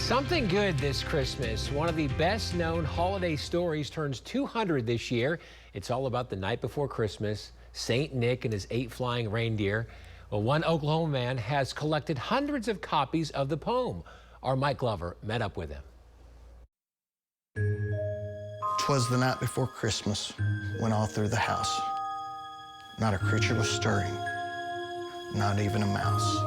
Something good this Christmas. One of the best-known holiday stories turns 200 this year. It's all about the night before Christmas, Saint Nick and his 8 flying reindeer. Well, one Oklahoma man has collected hundreds of copies of the poem. Our Mike Glover met up with him. 'Twas the night before Christmas, went all through the house. Not a creature was stirring, not even a mouse.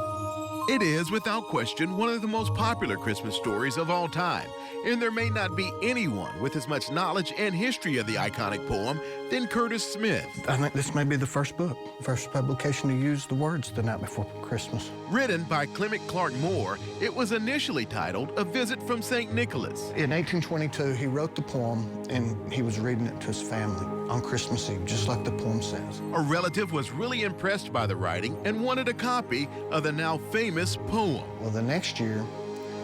It is, without question, one of the most popular Christmas stories of all time, and there may not be anyone with as much knowledge and history of the iconic poem than Curtis Smith. I think this may be the first book, first publication to use the words "the night before Christmas." Written by Clement Clark Moore, it was initially titled A Visit from St. Nicholas. In 1822, he wrote the poem, and he was reading it to his family on Christmas Eve, just like the poem says. A relative was really impressed by the writing and wanted a copy of the now famous poem. Well, the next year,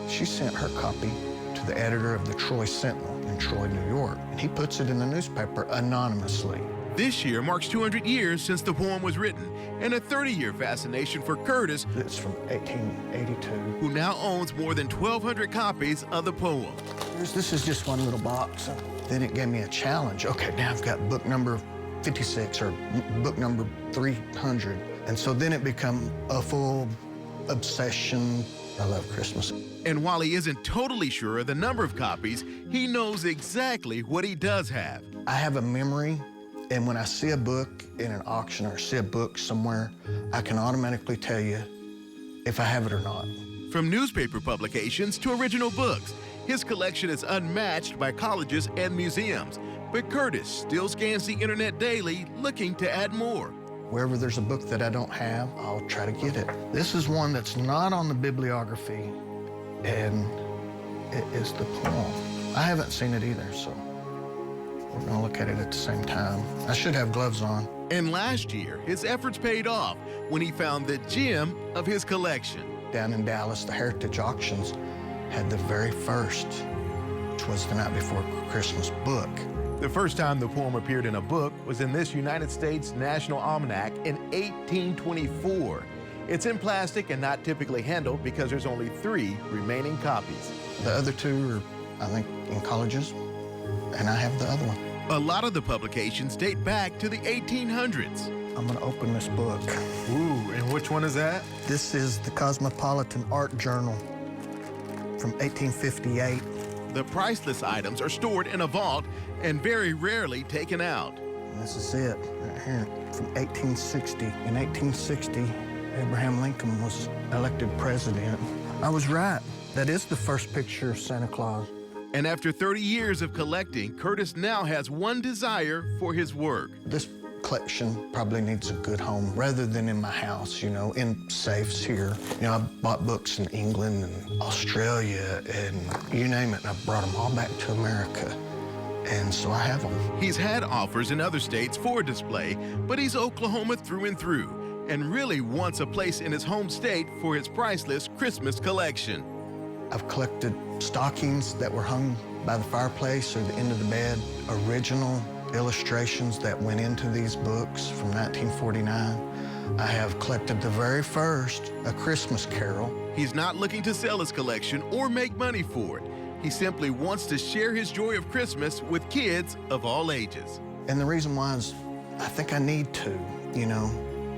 she sent her copy to the editor of the Troy Sentinel in Troy, New York, and he puts it in the newspaper anonymously. This year marks 200 years since the poem was written, and a 30-year fascination for Curtis, It's from 1882. who now owns more than 1,200 copies of the poem. This is just one little box. Then it gave me a challenge. Okay, now I've got book number 56 or book number 300. And so then it became a full obsession. I love Christmas. And while he isn't totally sure of the number of copies, he knows exactly what he does have. I have a memory, and when I see a book in an auction or see a book somewhere, I can automatically tell you if I have it or not. From newspaper publications to original books, his collection is unmatched by colleges and museums. But Curtis still scans the internet daily, looking to add more. Wherever there's a book that I don't have, I'll try to get it. This is one that's not on the bibliography, and it is the poem. I haven't seen it either, so we're gonna look at it at the same time. I should have gloves on. And last year, his efforts paid off when he found the gem of his collection. Down in Dallas, the Heritage Auctions had the very first "'Twas the Night Before Christmas" book. The first time the poem appeared in a book was in this United States National Almanac in 1824. It's in plastic and not typically handled because there's only 3 remaining copies. The other 2 are, I think, in colleges, and I have the other one. A lot of the publications date back to the 1800s. I'm gonna open this book. Ooh, and which one is that? This is the Cosmopolitan Art Journal from 1858. The priceless items are stored in a vault and very rarely taken out. And this is it, right here, from 1860. In 1860, Abraham Lincoln was elected president. I was right. That is the first picture of Santa Claus. And after 30 years of collecting, Curtis now has one desire for his work. This collection probably needs a good home rather than in my house, you know, in safes here. You know, I bought books in England and Australia and you name it, and I brought them all back to America. And so I have them. He's had offers in other states for display, but he's Oklahoma through and through, and really wants a place in his home state for his priceless Christmas collection. I've collected stockings that were hung by the fireplace or the end of the bed, original illustrations that went into these books from 1949. I have collected the very first A Christmas Carol. He's not looking to sell his collection or make money for it. He simply wants to share his joy of Christmas with kids of all ages. And the reason why is I think I need to, you know.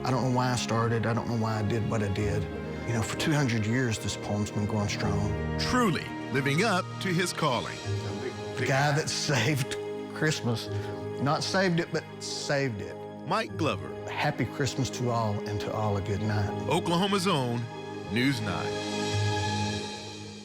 I don't know why I started. I don't know why I did what I did. You know, for 200 years, this poem's been going strong. Truly living up to his calling. The guy that saved Christmas. Not saved it, but saved it. Mike Glover. Happy Christmas to all, and to all a good night. Oklahoma's own News 9.